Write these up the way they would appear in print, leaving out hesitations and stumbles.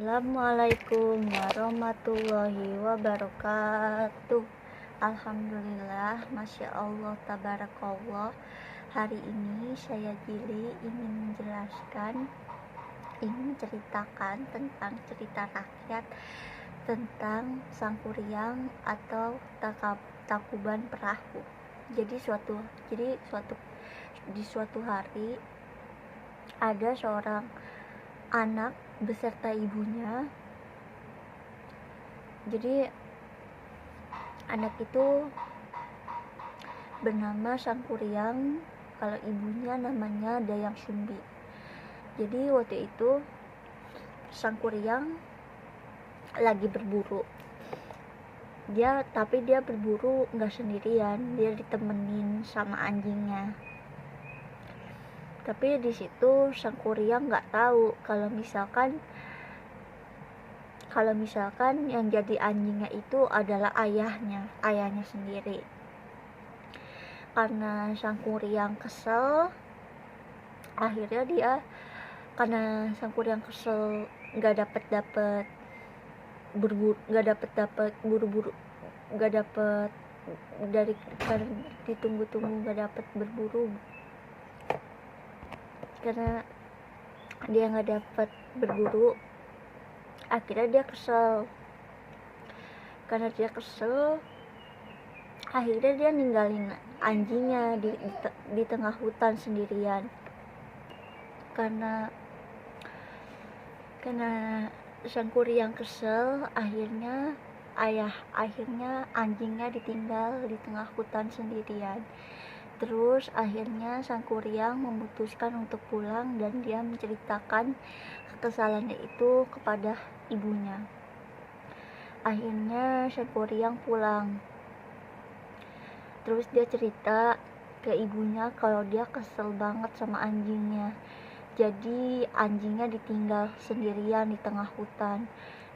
Assalamualaikum warahmatullahi wabarakatuh. Alhamdulillah, Masya Allah, tabarakallah. Hari ini saya Jili ingin menceritakan tentang cerita rakyat tentang Sangkuriang atau Takuban Perahu. Jadi di suatu hari ada seorang anak beserta ibunya. Jadi anak itu bernama Sangkuriang, kalau ibunya namanya Dayang Sumbi. Jadi waktu itu Sangkuriang lagi berburu. Tapi dia berburu nggak sendirian, dia ditemenin sama anjingnya. Tapi di situ Sangkuriang nggak tahu kalau misalkan yang jadi anjingnya itu adalah ayahnya sendiri. Karena Sangkuriang kesel, akhirnya nggak dapet buru-buru, nggak dapet dari ditunggu-tunggu nggak dapet berburu. Karena dia nggak dapat berburu, akhirnya dia kesel. Akhirnya dia ninggalin anjingnya di tengah hutan sendirian. Karena Sangkuriang kesel, akhirnya anjingnya ditinggal di tengah hutan sendirian. Terus akhirnya Sangkuriang memutuskan untuk pulang dan dia menceritakan kekesalannya itu kepada ibunya. Akhirnya Sangkuriang pulang. Terus dia cerita ke ibunya kalau dia kesel banget sama anjingnya. Jadi anjingnya ditinggal sendirian di tengah hutan.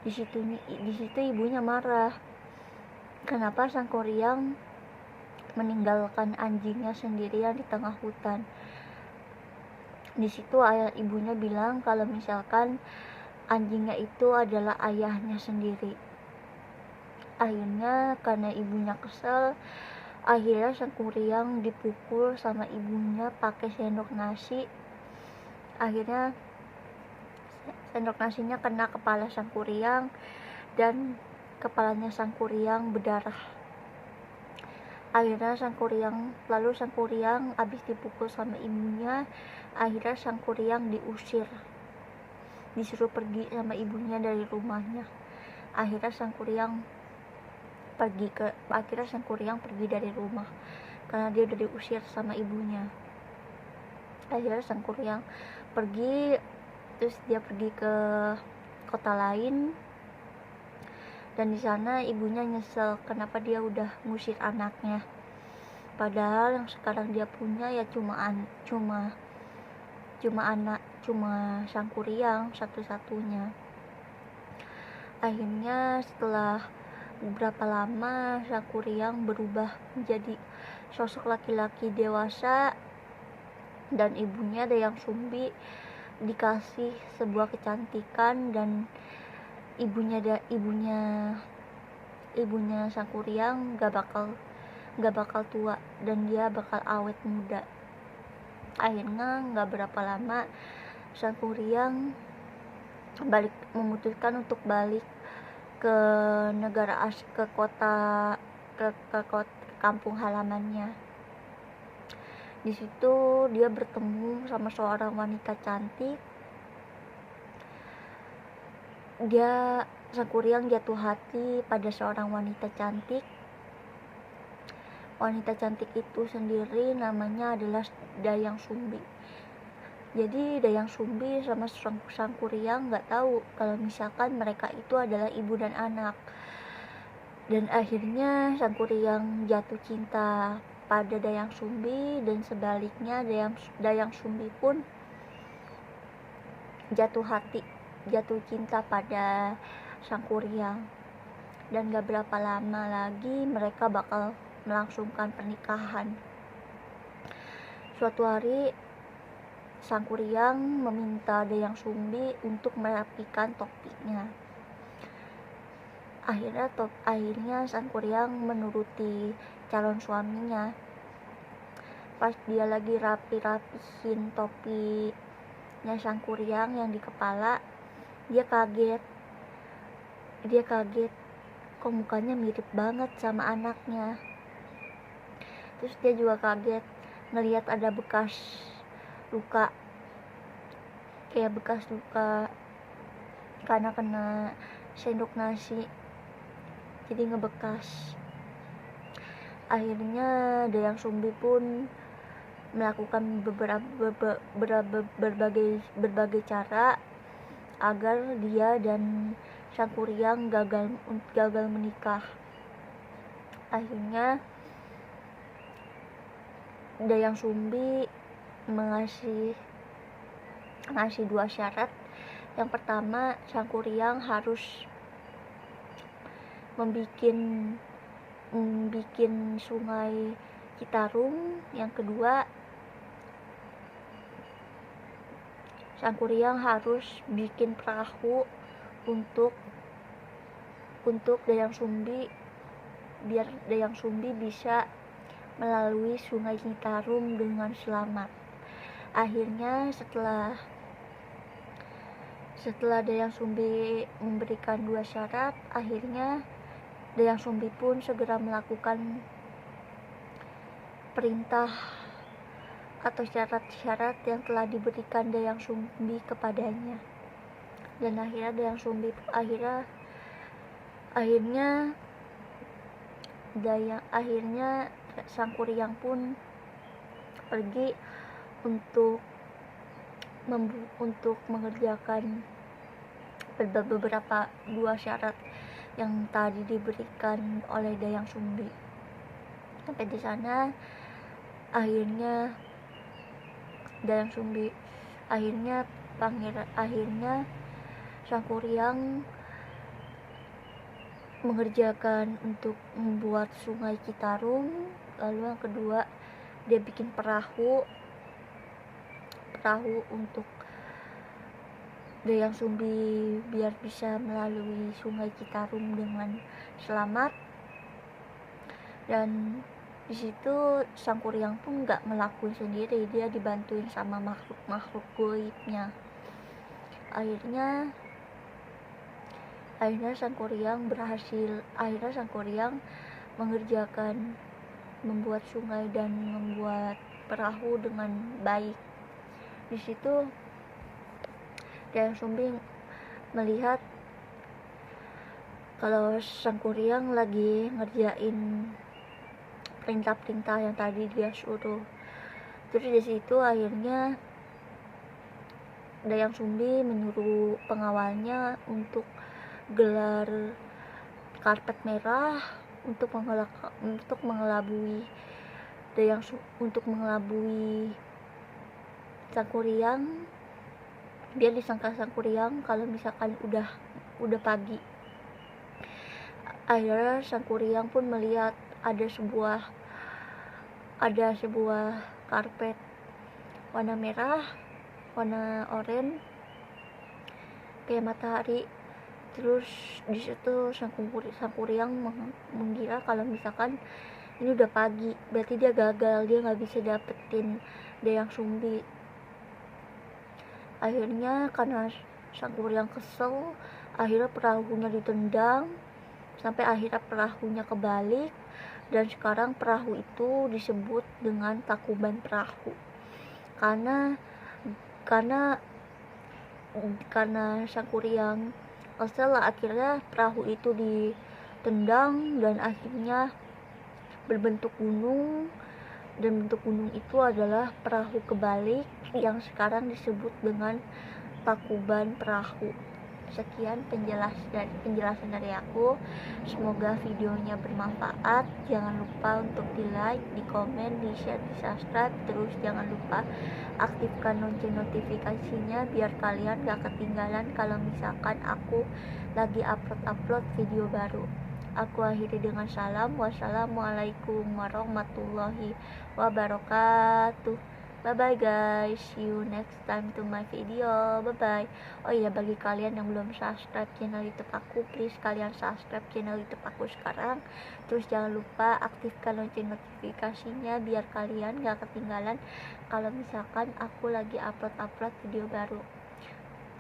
Di situ ibunya marah. Kenapa Sangkuriang meninggalkan anjingnya sendirian di tengah hutan? Di situ ibunya bilang kalau misalkan anjingnya itu adalah ayahnya sendiri. Akhirnya karena ibunya kesel, akhirnya Sangkuriang dipukul sama ibunya pakai sendok nasi. Akhirnya sendok nasinya kena kepala Sangkuriang dan kepalanya Sangkuriang berdarah. Akhirnya Sangkuriang habis dipukul sama ibunya, akhirnya Sangkuriang disuruh pergi sama ibunya dari rumahnya. Akhirnya Sangkuriang pergi dari rumah karena dia udah diusir sama ibunya. Akhirnya Sangkuriang pergi, terus dia pergi ke kota lain. Dan di sana ibunya nyesel kenapa dia udah ngusir anaknya. Padahal yang sekarang dia punya ya cuma Sangkuriang satu-satunya. Akhirnya setelah beberapa lama Sangkuriang berubah menjadi sosok laki-laki dewasa dan ibunya Dayang Sumbi dikasih sebuah kecantikan, dan ibunya Sangkuriang gak bakal tua dan dia bakal awet muda. Akhirnya gak berapa lama Sangkuriang memutuskan untuk balik ke kampung halamannya. Di situ dia bertemu sama seorang wanita cantik. Sangkuriang jatuh hati pada seorang wanita cantik. Wanita cantik itu sendiri namanya adalah Dayang Sumbi. Jadi Dayang Sumbi sama Sangkuriang nggak tahu kalau misalkan mereka itu adalah ibu dan anak. Dan akhirnya Sangkuriang jatuh cinta pada Dayang Sumbi, dan sebaliknya Dayang Sumbi pun jatuh cinta pada Sangkuriang. Dan gak berapa lama lagi mereka bakal melangsungkan pernikahan. Suatu hari Sang Kuryang meminta Dayang Sumbi untuk merapikan topinya. Akhirnya Sang Kuryang menuruti calon suaminya. Pas dia lagi rapihin topinya Sang Kuryang yang di kepala, dia kaget kok mukanya mirip banget sama anaknya. Terus dia juga kaget ngelihat ada bekas luka, kayak bekas luka karena kena sendok nasi, jadi ngebekas. Akhirnya Dayang Sumbi pun melakukan berbagai cara agar dia dan Sang Kuryang gagal menikah. Akhirnya Dayang Sumbi ngasih 2 syarat. Yang pertama, Sang Kuryang harus membikin sungai Citarum. Yang kedua, Sang Kuryang harus bikin perahu untuk Dayang Sumbi, biar Dayang Sumbi bisa melalui sungai Citarum dengan selamat. Akhirnya setelah Dayang Sumbi memberikan 2 syarat, akhirnya Dayang Sumbi pun segera melakukan perintah atau syarat-syarat yang telah diberikan Dayang Sumbi kepadanya. Dan akhirnya Sang Kuryang pun pergi untuk mengerjakan beberapa 2 syarat yang tadi diberikan oleh Dayang Sumbi. Sampai di sana akhirnya Dayang Sumbi akhirnya Sang Kuryang mengerjakan untuk membuat sungai Citarum. Lalu yang kedua, dia bikin perahu untuk Dayang Sumbi biar bisa melalui sungai Citarum dengan selamat. Dan di situ Sang Kuryang pun nggak melakukan sendiri, dia dibantuin sama makhluk goibnya. Akhirnya Sang Kuryang mengerjakan membuat sungai dan membuat perahu dengan baik. Di situ Dayang Sumbi melihat kalau Sang Kuryang lagi ngerjain perintah-perintah yang tadi dia suruh. Terus di situ akhirnya Dayang Sumbi menyuruh pengawalnya untuk gelar karpet merah untuk mengelabui Sang Kuryang, biar disangka Sang Kuryang kalau misalkan udah pagi. Akhirnya Sang Kuryang pun melihat ada sebuah karpet warna merah, warna oranye kayak matahari. Terus di situ Sang Kuryang mengira kalau misalkan ini udah pagi, berarti dia gagal, dia nggak bisa dapetin Dayang Sumbi. Akhirnya karena Sang Kuryang kesel, akhirnya perahunya ditendang sampai akhirnya perahunya kebalik, dan sekarang perahu itu disebut dengan Takuban Perahu karena Sang Kuryang kesel. Akhirnya perahu itu ditendang dan akhirnya berbentuk gunung, dan bentuk gunung itu adalah perahu kebalik yang sekarang disebut dengan Takuban Perahu. Sekian penjelasan dari aku. Semoga videonya bermanfaat. Jangan lupa untuk di like, di komen, di share, di subscribe. Terus jangan lupa aktifkan lonceng notifikasinya biar kalian gak ketinggalan kalau misalkan aku lagi upload video baru. Aku akhiri dengan salam. Wassalamualaikum warahmatullahi wabarakatuh. Bye bye guys, see you next time to my video. Bye bye. Oh iya, bagi kalian yang belum subscribe channel YouTube aku, please kalian subscribe channel YouTube aku sekarang. Terus jangan lupa aktifkan lonceng notifikasinya biar kalian gak ketinggalan kalau misalkan aku lagi upload video baru.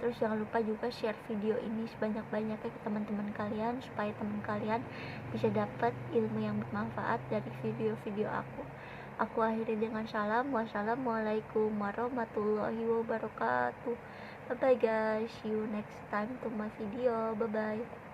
Terus jangan lupa juga share video ini sebanyak-banyaknya ke teman-teman kalian supaya teman kalian bisa dapat ilmu yang bermanfaat dari video-video aku. Aku akhiri dengan salam. Wassalamualaikum warahmatullahi wabarakatuh. Bye bye guys, see you next time to my video. Bye bye.